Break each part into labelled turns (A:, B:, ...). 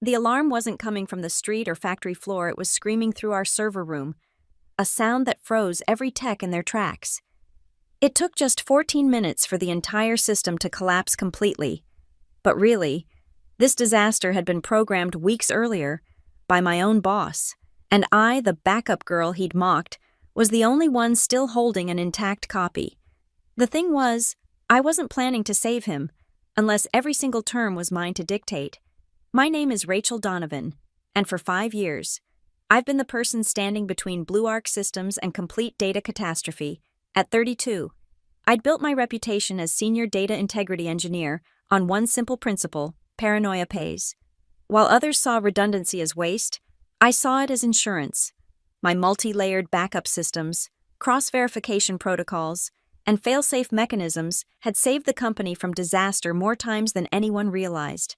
A: The alarm wasn't coming from the street or factory floor, it was screaming through our server room, a sound that froze every tech in their tracks. It took just 14 minutes for the entire system to collapse completely. But really, this disaster had been programmed weeks earlier by my own boss, and I, the backup girl he'd mocked, was the only one still holding an intact copy. The thing was, I wasn't planning to save him, unless every single term was mine to dictate. My name is Rachel Donovan, and for 5 years, I've been the person standing between Blue Arc systems and complete data catastrophe. At 32, I'd built my reputation as senior data integrity engineer on one simple principle: paranoia pays. While others saw redundancy as waste, I saw it as insurance. My multi-layered backup systems, cross-verification protocols, and fail-safe mechanisms had saved the company from disaster more times than anyone realized.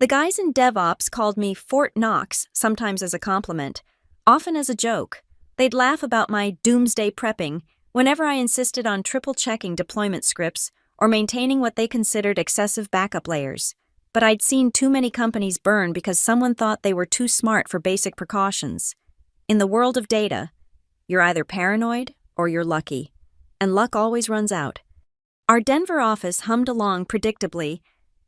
A: The guys in DevOps called me Fort Knox, sometimes as a compliment, often as a joke. They'd laugh about my doomsday prepping whenever I insisted on triple-checking deployment scripts or maintaining what they considered excessive backup layers. But I'd seen too many companies burn because someone thought they were too smart for basic precautions. In the world of data, you're either paranoid or you're lucky, and luck always runs out. Our Denver office hummed along predictably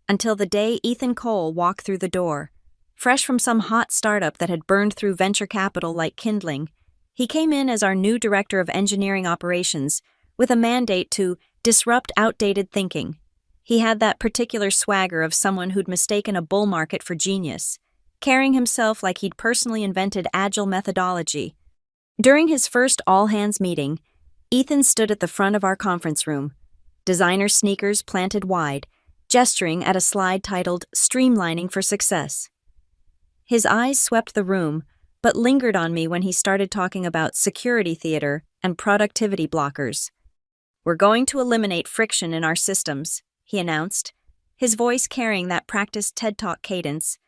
A: until the day Ethan Cole walked through the door. Fresh from some hot startup that had burned through venture capital like kindling, he came in as our new director of engineering operations with a mandate to disrupt outdated thinking. He had that particular swagger of someone who'd mistaken a bull market for genius, carrying himself like he'd personally invented agile methodology. During his first all-hands meeting, Ethan stood at the front of our conference room, designer sneakers planted wide, gesturing at a slide titled "Streamlining for Success." His eyes swept the room, but lingered on me when he started talking about security theater and productivity blockers. "We're going to eliminate friction in our systems," he announced, his voice carrying that practiced TED Talk cadence.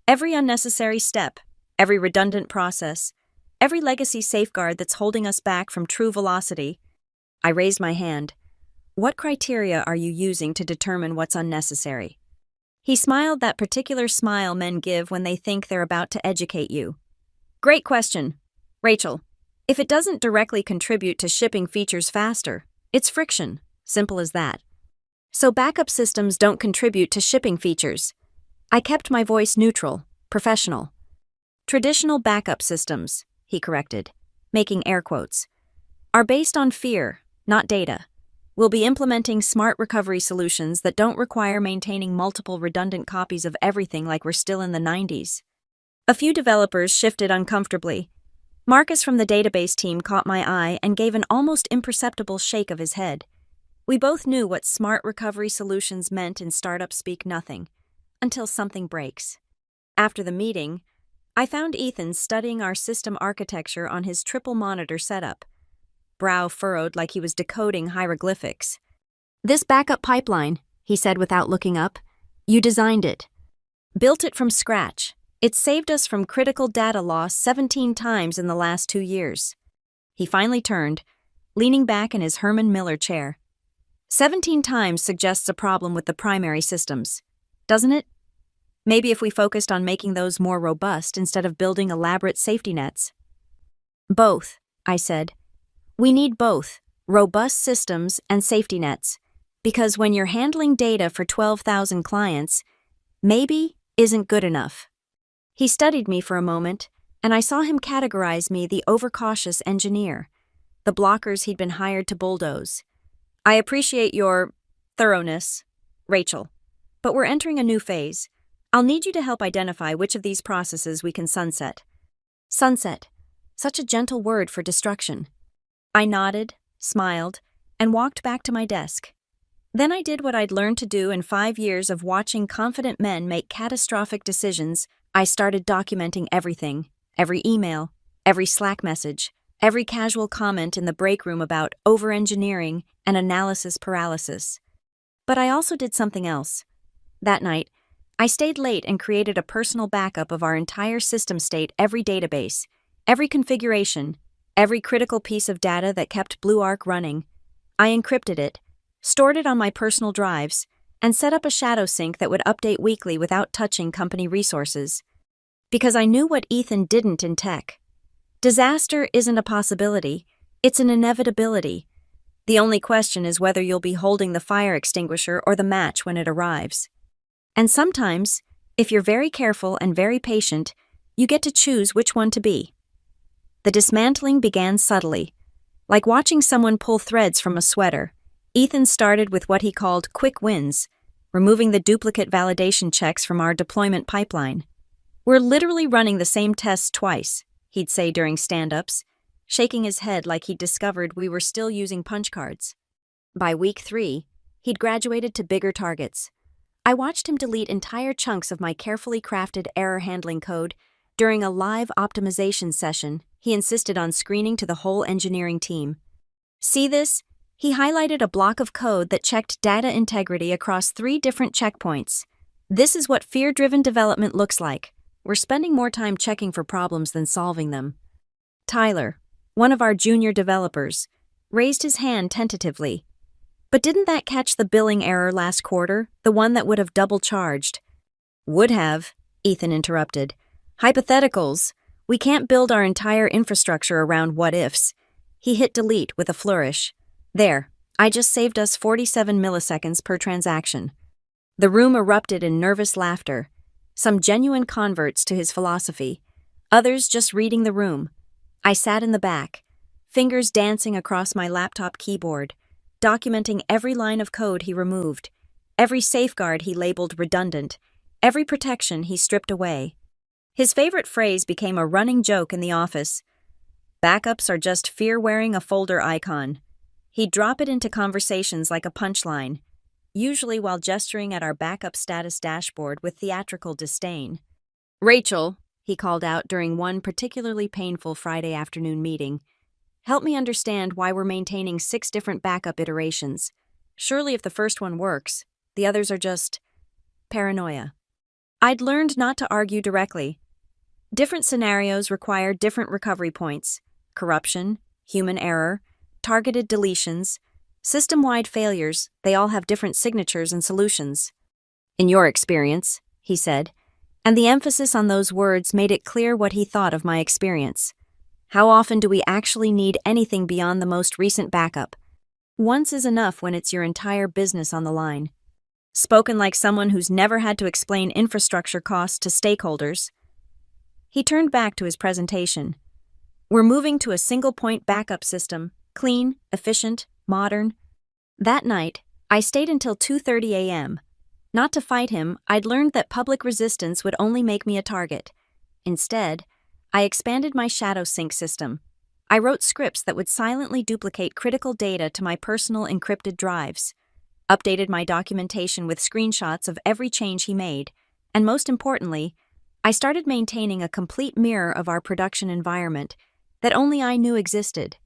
A: "Every unnecessary step, every redundant process, every legacy safeguard that's holding us back from true velocity." I raised my hand. "What criteria are you using to determine what's unnecessary?" He smiled that particular smile men give when they think they're about to educate you. "Great question, Rachel. If it doesn't directly contribute to shipping features faster, it's friction. Simple as that. So backup systems don't contribute to shipping features." I kept my voice neutral, professional. "Traditional backup systems," he corrected, making air quotes, "are based on fear, not data. We'll be implementing smart recovery solutions that don't require maintaining multiple redundant copies of everything like we're still in the 90s. A few developers shifted uncomfortably. Marcus from the database team caught my eye and gave an almost imperceptible shake of his head. We both knew what smart recovery solutions meant in startup speak: nothing, until something breaks. After the meeting, I found Ethan studying our system architecture on his triple monitor setup, brow furrowed like he was decoding hieroglyphics. "This backup pipeline," he said without looking up, "you designed it. Built it from scratch. It's saved us from critical data loss 17 times in the last 2 years. He finally turned, leaning back in his Herman Miller chair. 17 times suggests a problem with the primary systems, doesn't it? Maybe if we focused on making those more robust instead of building elaborate safety nets. Both, I said. We need both, robust systems and safety nets, because when you're handling data for 12,000 clients, maybe isn't good enough. He studied me for a moment, and I saw him categorize me the overcautious engineer, the blockers he'd been hired to bulldoze. I appreciate your thoroughness, Rachel, but we're entering a new phase. I'll need you to help identify which of these processes we can sunset. Sunset, such a gentle word for destruction. I nodded, smiled, and walked back to my desk. Then I did what I'd learned to do in 5 years of watching confident men make catastrophic decisions. I started documenting everything, every email, every Slack message, every casual comment in the break room about over-engineering and analysis paralysis. But I also did something else. That night, I stayed late and created a personal backup of our entire system state, every database, every configuration, every critical piece of data that kept Blue Arc running. I encrypted it, stored it on my personal drives, and set up a shadow sync that would update weekly without touching company resources. Because I knew what Ethan didn't in tech. Disaster isn't a possibility, it's an inevitability. The only question is whether you'll be holding the fire extinguisher or the match when it arrives. And sometimes, if you're very careful and very patient, you get to choose which one to be. The dismantling began subtly. Like watching someone pull threads from a sweater, Ethan started with what he called quick wins, removing the duplicate validation checks from our deployment pipeline. "We're literally running the same tests twice," he'd say during stand-ups, shaking his head like he'd discovered we were still using punch cards. By week 3, he'd graduated to bigger targets. I watched him delete entire chunks of my carefully crafted error-handling code. During a live optimization session, he insisted on screening to the whole engineering team. "See this?" He highlighted a block of code that checked data integrity across 3 different checkpoints. "This is what fear-driven development looks like. We're spending more time checking for problems than solving them." Tyler, one of our junior developers, raised his hand tentatively. "But didn't that catch the billing error last quarter, the one that would have double-charged?" "Would have," Ethan interrupted. "Hypotheticals. We can't build our entire infrastructure around what-ifs." He hit delete with a flourish. "There, I just saved us 47 milliseconds per transaction." The room erupted in nervous laughter, some genuine converts to his philosophy, others just reading the room. I sat in the back, fingers dancing across my laptop keyboard, documenting every line of code he removed, every safeguard he labeled redundant, every protection he stripped away. His favorite phrase became a running joke in the office. "Backups are just fear wearing a folder icon." He'd drop it into conversations like a punchline, usually while gesturing at our backup status dashboard with theatrical disdain. "Rachel," he called out during one particularly painful Friday afternoon meeting, "help me understand why we're maintaining 6 different backup iterations. Surely if the first one works, the others are just paranoia." I'd learned not to argue directly. Different scenarios require different recovery points: corruption, human error, targeted deletions, system-wide failures. They all have different signatures and solutions. "In your experience," he said, and the emphasis on those words made it clear what he thought of my experience. "How often do we actually need anything beyond the most recent backup? Once is enough when it's your entire business on the line." Spoken like someone who's never had to explain infrastructure costs to stakeholders. He turned back to his presentation. "We're moving to a single-point backup system, clean, efficient, modern." That night, I stayed until 2:30 a.m. Not to fight him, I'd learned that public resistance would only make me a target. Instead, I expanded my shadow sync system. I wrote scripts that would silently duplicate critical data to my personal encrypted drives, updated my documentation with screenshots of every change he made, and most importantly, I started maintaining a complete mirror of our production environment that only I knew existed.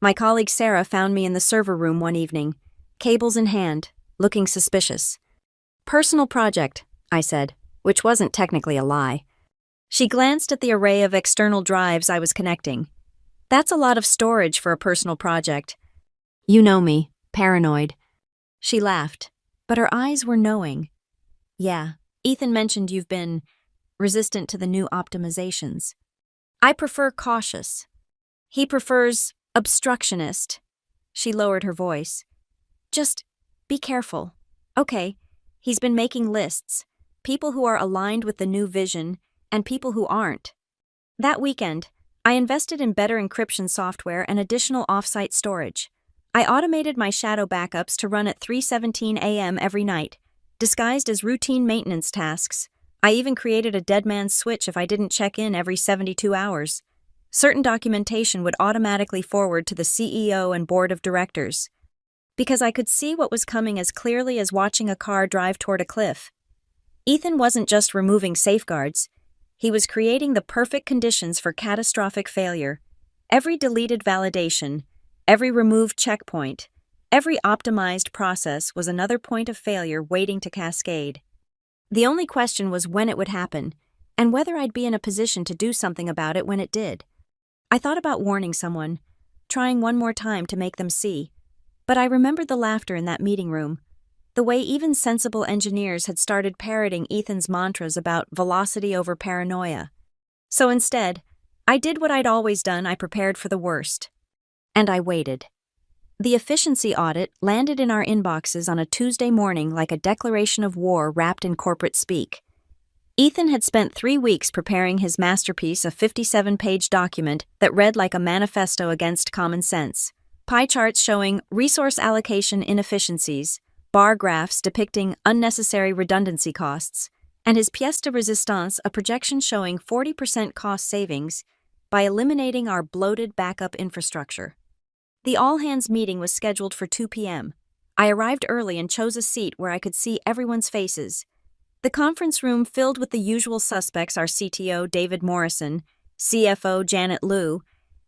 A: My colleague Sarah found me in the server room one evening, cables in hand, looking suspicious. "Personal project," I said, which wasn't technically a lie. She glanced at the array of external drives I was connecting. "That's a lot of storage for a personal project." "You know me, paranoid." She laughed, but her eyes were knowing. "Yeah, Ethan mentioned you've been resistant to the new optimizations." "I prefer cautious. He prefers obstructionist." She lowered her voice. "Just be careful. Okay, he's been making lists, people who are aligned with the new vision and people who aren't." That weekend, I invested in better encryption software and additional off-site storage. I automated my shadow backups to run at 3:17 a.m. every night, disguised as routine maintenance tasks. I even created a dead man's switch if I didn't check in every 72 hours. Certain documentation would automatically forward to the CEO and board of directors, because I could see what was coming as clearly as watching a car drive toward a cliff. Ethan wasn't just removing safeguards, he was creating the perfect conditions for catastrophic failure. Every deleted validation, every removed checkpoint, every optimized process was another point of failure waiting to cascade. The only question was when it would happen, and whether I'd be in a position to do something about it when it did. I thought about warning someone, trying one more time to make them see, but I remembered the laughter in that meeting room. the way even sensible engineers had started parroting Ethan's mantras about velocity over paranoia. So instead, I did what I'd always done. I prepared for the worst. And I waited. The efficiency audit landed in our inboxes on a Tuesday morning like a declaration of war wrapped in corporate speak. Ethan had spent 3 weeks preparing his masterpiece, a 57-page document that read like a manifesto against common sense. Pie charts showing resource allocation inefficiencies, bar graphs depicting unnecessary redundancy costs, and his pièce de résistance, a projection showing 40% cost savings by eliminating our bloated backup infrastructure. The all-hands meeting was scheduled for 2 p.m. I arrived early and chose a seat where I could see everyone's faces. The conference room filled with the usual suspects, our CTO, David Morrison, CFO, Janet Liu,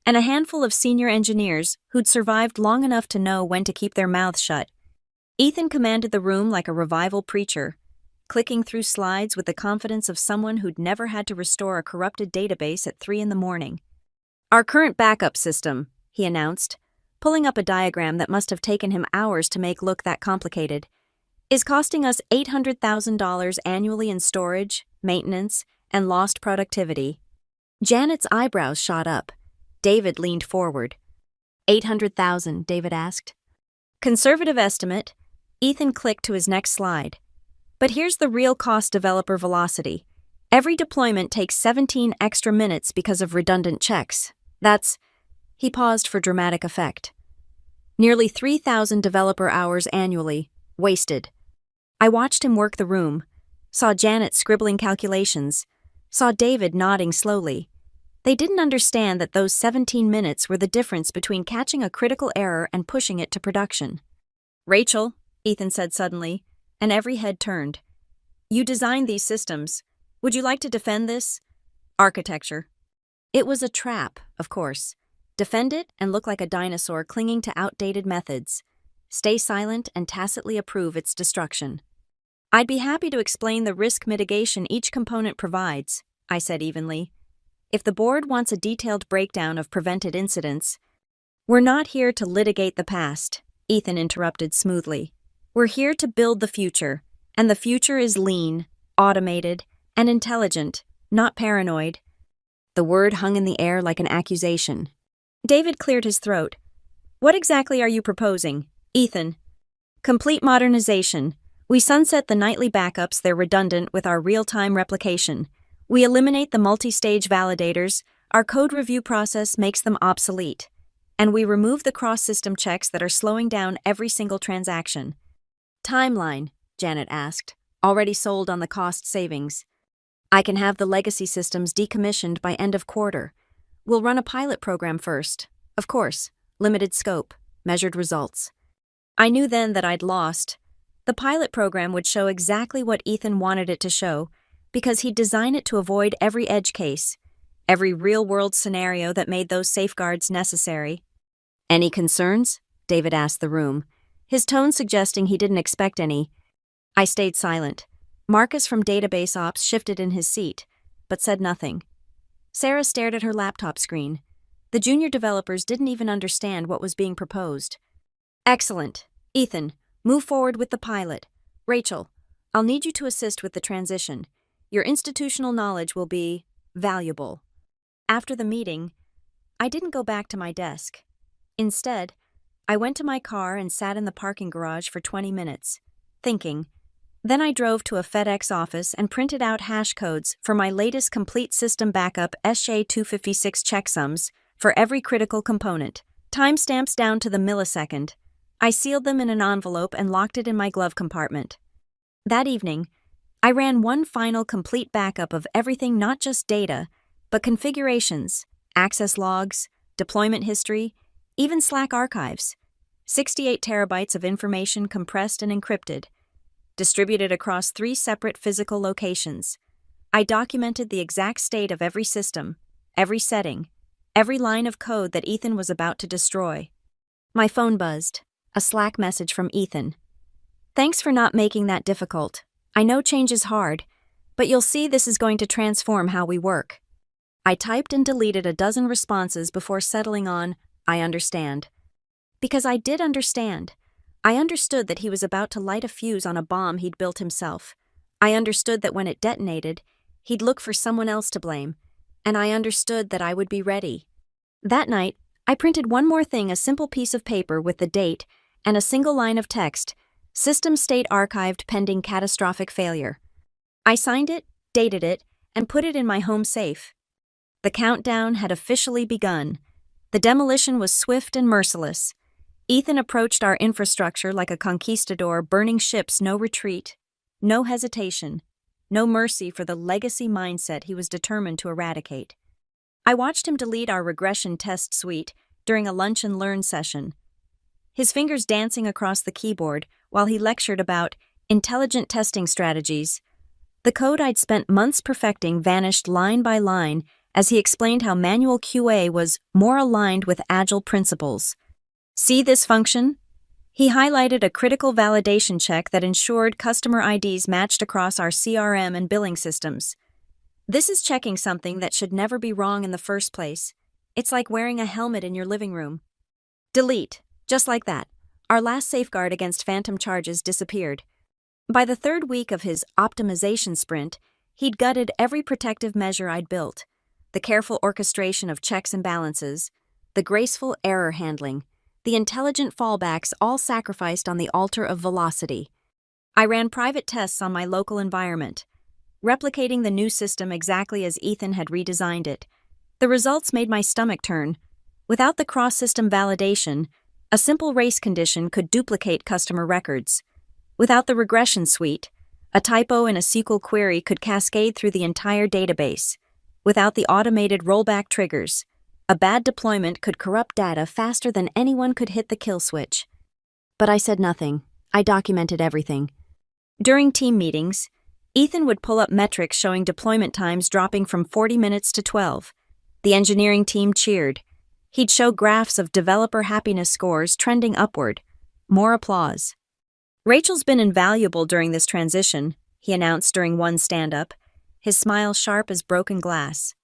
A: and a handful of senior engineers who'd survived long enough to know when to keep their mouths shut. Ethan commanded the room like a revival preacher, clicking through slides with the confidence of someone who'd never had to restore a corrupted database at 3 a.m. Our current backup system, he announced, pulling up a diagram that must have taken him hours to make look that complicated, is costing us $800,000 annually in storage, maintenance, and lost productivity. Janet's eyebrows shot up. David leaned forward. $800,000, David asked. Conservative estimate. Ethan clicked to his next slide. But here's the real cost: developer velocity. Every deployment takes 17 extra minutes because of redundant checks. That's... He paused for dramatic effect. Nearly 3,000 developer hours annually, wasted. I watched him work the room, saw Janet scribbling calculations, saw David nodding slowly. They didn't understand that those 17 minutes were the difference between catching a critical error and pushing it to production. Rachel, Ethan said suddenly, and every head turned. You designed these systems. Would you like to defend this? Architecture. It was a trap, of course. Defend it and look like a dinosaur clinging to outdated methods. Stay silent and tacitly approve its destruction. I'd be happy to explain the risk mitigation each component provides, I said evenly. If the board wants a detailed breakdown of prevented incidents. We're not here to litigate the past, Ethan interrupted smoothly. We're here to build the future, and the future is lean, automated, and intelligent, not paranoid. The word hung in the air like an accusation. David cleared his throat. What exactly are you proposing, Ethan? Complete modernization. We sunset the nightly backups. They're redundant with our real-time replication. We eliminate the multi-stage validators. Our code review process makes them obsolete. And we remove the cross-system checks that are slowing down every single transaction. Timeline, Janet asked, already sold on the cost savings. I can have the legacy systems decommissioned by end of quarter. We'll run a pilot program first. Of course, limited scope, measured results. I knew then that I'd lost. The pilot program would show exactly what Ethan wanted it to show, because he'd design it to avoid every edge case, every real-world scenario that made those safeguards necessary. Any concerns? David asked the room, his tone suggesting he didn't expect any. I stayed silent. Marcus from Database Ops shifted in his seat, but said nothing. Sarah stared at her laptop screen. The junior developers didn't even understand what was being proposed. Excellent. Ethan, move forward with the pilot. Rachel, I'll need you to assist with the transition. Your institutional knowledge will be valuable. After the meeting, I didn't go back to my desk. Instead, I went to my car and sat in the parking garage for 20 minutes, thinking. Then I drove to a FedEx office and printed out hash codes for my latest complete system backup SJ256 checksums for every critical component, timestamps down to the millisecond. I sealed them in an envelope and locked it in my glove compartment. That evening, I ran one final complete backup of everything, not just data, but configurations, access logs, deployment history, even Slack archives. 68 terabytes of information compressed and encrypted, distributed across 3 separate physical locations. I documented the exact state of every system, every setting, every line of code that Ethan was about to destroy. My phone buzzed, a Slack message from Ethan. Thanks for not making that difficult. I know change is hard, but you'll see this is going to transform how we work. I typed and deleted a dozen responses before settling on, I understand. Because I did understand. I understood that he was about to light a fuse on a bomb he'd built himself. I understood that when it detonated, he'd look for someone else to blame, and I understood that I would be ready. That night, I printed one more thing, a simple piece of paper with the date and a single line of text, "System state archived pending catastrophic failure." I signed it, dated it, and put it in my home safe. The countdown had officially begun. The demolition was swift and merciless. Ethan approached our infrastructure like a conquistador, burning ships, no retreat, no hesitation, no mercy for the legacy mindset he was determined to eradicate. I watched him delete our regression test suite during a lunch and learn session, his fingers dancing across the keyboard while he lectured about intelligent testing strategies. The code I'd spent months perfecting vanished line by line as he explained how manual QA was more aligned with agile principles. "See this function?" He highlighted a critical validation check that ensured customer IDs matched across our CRM and billing systems. "This is checking something that should never be wrong in the first place. It's like wearing a helmet in your living room." Delete. Just like that, our last safeguard against phantom charges disappeared. By the third week of his optimization sprint, he'd gutted every protective measure I'd built. The careful orchestration of checks and balances, the graceful error handling, the intelligent fallbacks, all sacrificed on the altar of velocity. I ran private tests on my local environment, replicating the new system exactly as Ethan had redesigned it. The results made my stomach turn. Without the cross-system validation, a simple race condition could duplicate customer records. Without the regression suite, a typo in a SQL query could cascade through the entire database. Without the automated rollback triggers, a bad deployment could corrupt data faster than anyone could hit the kill switch. But I said nothing. I documented everything. During team meetings, Ethan would pull up metrics showing deployment times dropping from 40 minutes to 12. The engineering team cheered. He'd show graphs of developer happiness scores trending upward. More applause. "Rachel's been invaluable during this transition," he announced during one stand-up, his smile sharp as broken glass.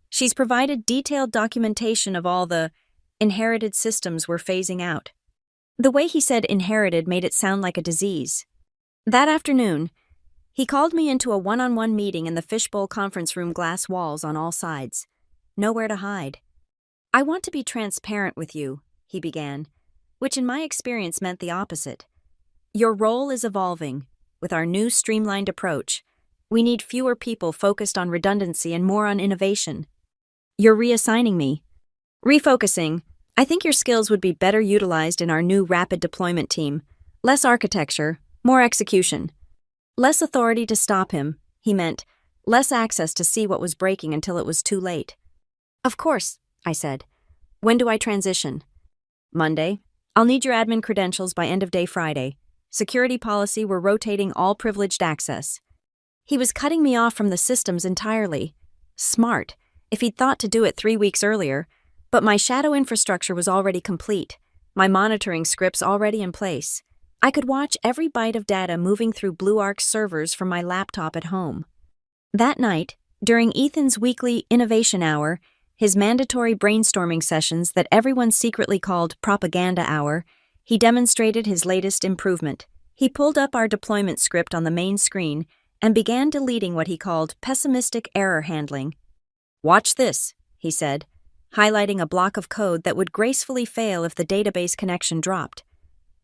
A: "She's provided detailed documentation of all the inherited systems we're phasing out." The way he said inherited made it sound like a disease. That afternoon, he called me into a one-on-one meeting in the fishbowl conference room, glass walls on all sides. Nowhere to hide. "I want to be transparent with you," he began, which in my experience meant the opposite. "Your role is evolving. With our new streamlined approach, we need fewer people focused on redundancy and more on innovation. You're reassigning me." "Refocusing. I think your skills would be better utilized in our new rapid deployment team. Less architecture, more execution." Less authority to stop him, he meant. Less access to see what was breaking until it was too late. "Of course," I said. "When do I transition?" "Monday. I'll need your admin credentials by end of day Friday. Security policy, we're rotating all privileged access." He was cutting me off from the systems entirely. Smart, if he'd thought to do it 3 weeks earlier, but my shadow infrastructure was already complete, my monitoring scripts already in place. I could watch every byte of data moving through BlueArc servers from my laptop at home. That night, during Ethan's weekly innovation hour, his mandatory brainstorming sessions that everyone secretly called propaganda hour, he demonstrated his latest improvement. He pulled up our deployment script on the main screen and began deleting what he called pessimistic error handling. "Watch this," he said, highlighting a block of code that would gracefully fail if the database connection dropped.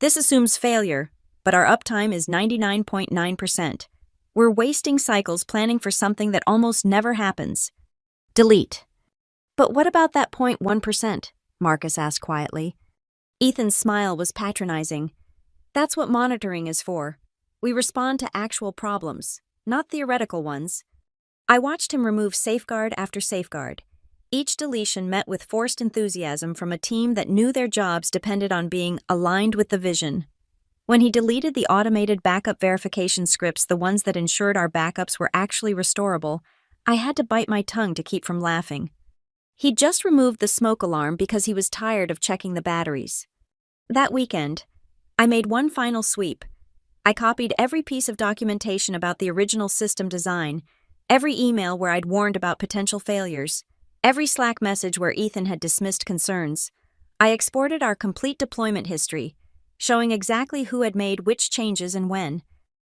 A: "This assumes failure, but our uptime is 99.9%. We're wasting cycles planning for something that almost never happens." Delete. "But what about that 0.1%? Marcus asked quietly. Ethan's smile was patronizing. "That's what monitoring is for. We respond to actual problems, not theoretical ones." I watched him remove safeguard after safeguard. Each deletion met with forced enthusiasm from a team that knew their jobs depended on being aligned with the vision. When he deleted the automated backup verification scripts, the ones that ensured our backups were actually restorable, I had to bite my tongue to keep from laughing. He'd just removed the smoke alarm because he was tired of checking the batteries. That weekend, I made one final sweep. I copied every piece of documentation about the original system design, every email where I'd warned about potential failures, every Slack message where Ethan had dismissed concerns. I exported our complete deployment history, showing exactly who had made which changes and when.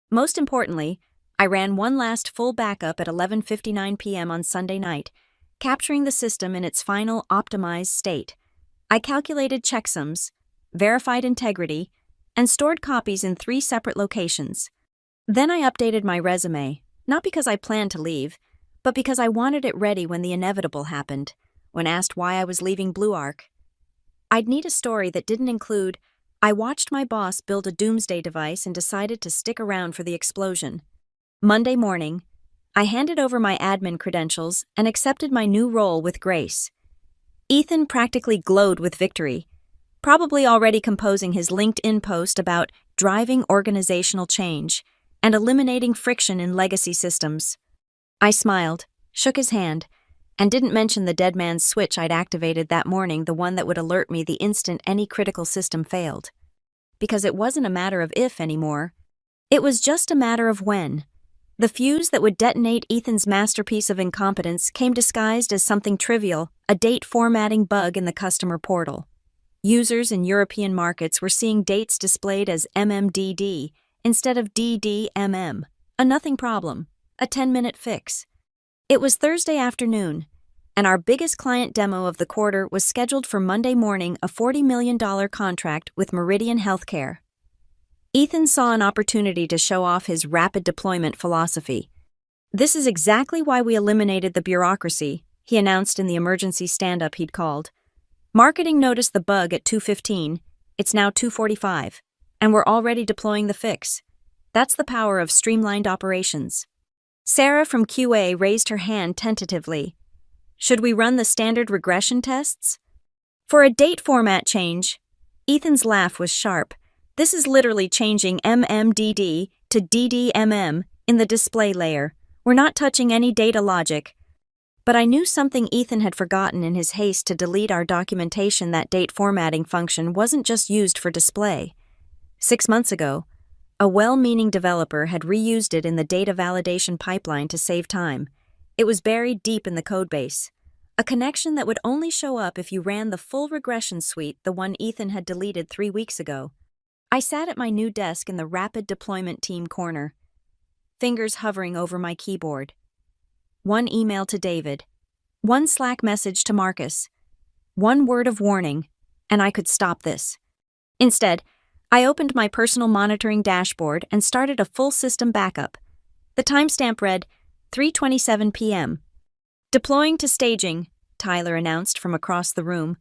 A: Most importantly, I ran one last full backup at 11:59 p.m. on Sunday night, capturing the system in its final optimized state. I calculated checksums, verified integrity, and stored copies in 3 separate locations. Then I updated my resume, not because I planned to leave, but because I wanted it ready when the inevitable happened, when asked why I was leaving Blue Arc. I'd need a story that didn't include, "I watched my boss build a doomsday device and decided to stick around for the explosion." Monday morning, I handed over my admin credentials and accepted my new role with grace. Ethan practically glowed with victory, probably already composing his LinkedIn post about driving organizational change and eliminating friction in legacy systems. I smiled, shook his hand, and didn't mention the dead man's switch I'd activated that morning, the one that would alert me the instant any critical system failed. Because it wasn't a matter of if anymore. It was just a matter of when. The fuse that would detonate Ethan's masterpiece of incompetence came disguised as something trivial, a date formatting bug in the customer portal. Users in European markets were seeing dates displayed as MMDD instead of DDMM, a nothing problem, a 10-minute fix. It was Thursday afternoon, and our biggest client demo of the quarter was scheduled for Monday morning, a $40 million contract with Meridian Healthcare. Ethan saw an opportunity to show off his rapid deployment philosophy. "This is exactly why we eliminated the bureaucracy," he announced in the emergency stand-up he'd called. "Marketing noticed the bug at 2:15, it's now 2:45, and we're already deploying the fix. That's the power of streamlined operations." Sarah from QA raised her hand tentatively. "Should we run the standard regression tests?" "For a date format change," Ethan's laugh was sharp, "this is literally changing MMDD to DDMM in the display layer. We're not touching any data logic." But I knew something Ethan had forgotten in his haste to delete our documentation. That date formatting function wasn't just used for display. 6 months ago, a well-meaning developer had reused it in the data validation pipeline to save time. It was buried deep in the codebase, a connection that would only show up if you ran the full regression suite, the one Ethan had deleted 3 weeks ago. I sat at my new desk in the rapid deployment team corner, fingers hovering over my keyboard. One email to David, one Slack message to Marcus, one word of warning, and I could stop this. Instead, I opened my personal monitoring dashboard and started a full system backup. The timestamp read 3:27 p.m. "Deploying to staging," Tyler announced from across the room.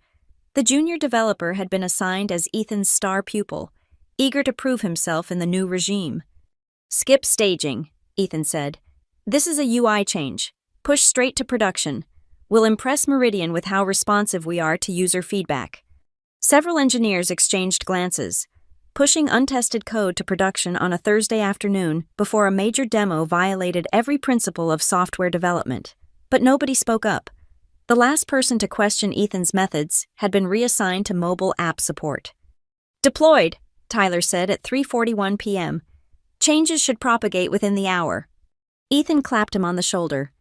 A: The junior developer had been assigned as Ethan's star pupil, eager to prove himself in the new regime. "Skip staging," Ethan said. "This is a UI change. Push straight to production. We'll impress Meridian with how responsive we are to user feedback." Several engineers exchanged glances. Pushing untested code to production on a Thursday afternoon before a major demo violated every principle of software development. But nobody spoke up. The last person to question Ethan's methods had been reassigned to mobile app support. "Deployed," Tyler said at 3:41 p.m. "Changes should propagate within the hour." Ethan clapped him on the shoulder.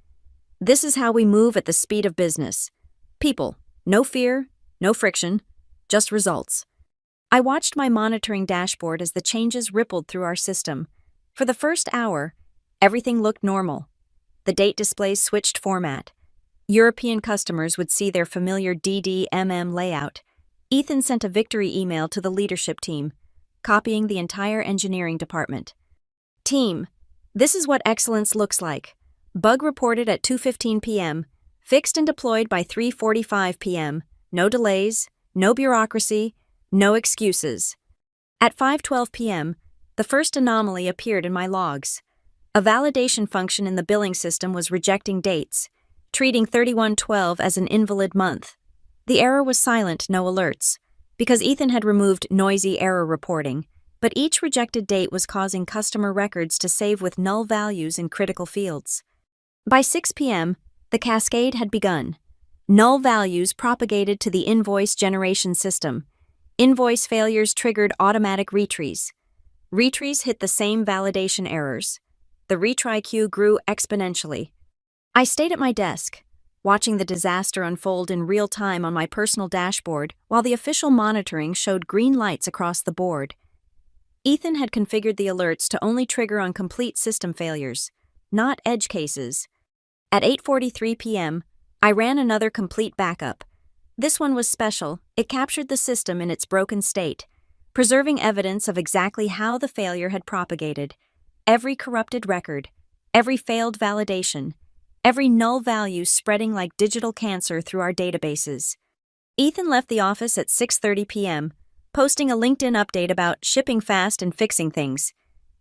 A: "This is how we move at the speed of business. People, no fear, no friction, just results." I watched my monitoring dashboard as the changes rippled through our system. For the first hour, everything looked normal. The date displays switched format. European customers would see their familiar DDMM layout. Ethan sent a victory email to the leadership team, copying the entire engineering department. "Team, this is what excellence looks like. Bug reported at 2:15 p.m., fixed and deployed by 3:45 p.m. No delays, no bureaucracy, no excuses." At 5:12 p.m., the first anomaly appeared in my logs. A validation function in the billing system was rejecting dates, treating 31/12 as an invalid month. The error was silent, no alerts, because Ethan had removed noisy error reporting, but each rejected date was causing customer records to save with null values in critical fields. By 6 p.m., the cascade had begun. Null values propagated to the invoice generation system. Invoice failures triggered automatic retries. Retries hit the same validation errors. The retry queue grew exponentially. I stayed at my desk, watching the disaster unfold in real time on my personal dashboard while the official monitoring showed green lights across the board. Ethan had configured the alerts to only trigger on complete system failures, not edge cases. At 8:43 p.m., I ran another complete backup. This one was special. It captured the system in its broken state, preserving evidence of exactly how the failure had propagated. Every corrupted record, every failed validation, every null value spreading like digital cancer through our databases. Ethan left the office at 6:30 p.m., posting a LinkedIn update about shipping fast and fixing things.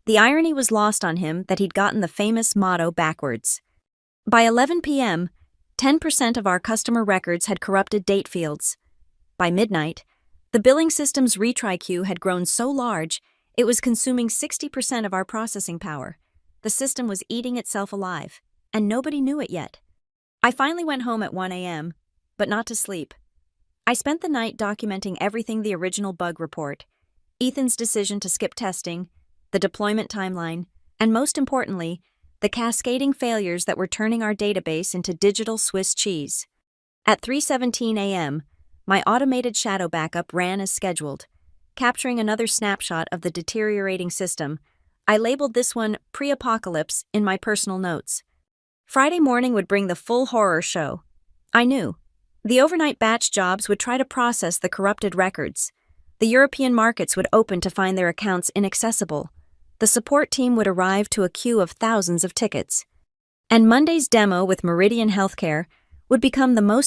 A: The irony was lost on him that he'd gotten the famous motto backwards. By 11 p.m., 10% of our customer records had corrupted date fields. By midnight, the billing system's retry queue had grown so large it was consuming 60% of our processing power. The system was eating itself alive, and nobody knew it yet. I finally went home at 1 a.m., but not to sleep. I spent the night documenting everything: the original bug report, Ethan's decision to skip testing, the deployment timeline, and most importantly, the cascading failures that were turning our database into digital Swiss cheese. At 3:17 a.m., my automated shadow backup ran as scheduled. Capturing another snapshot of the deteriorating system, I labeled this one Pre-Apocalypse in my personal notes. Friday morning would bring the full horror show. I knew. The overnight batch jobs would try to process the corrupted records. The European markets would open to find their accounts inaccessible. The support team would arrive to a queue of thousands of tickets. And Monday's demo with Meridian Healthcare would become the most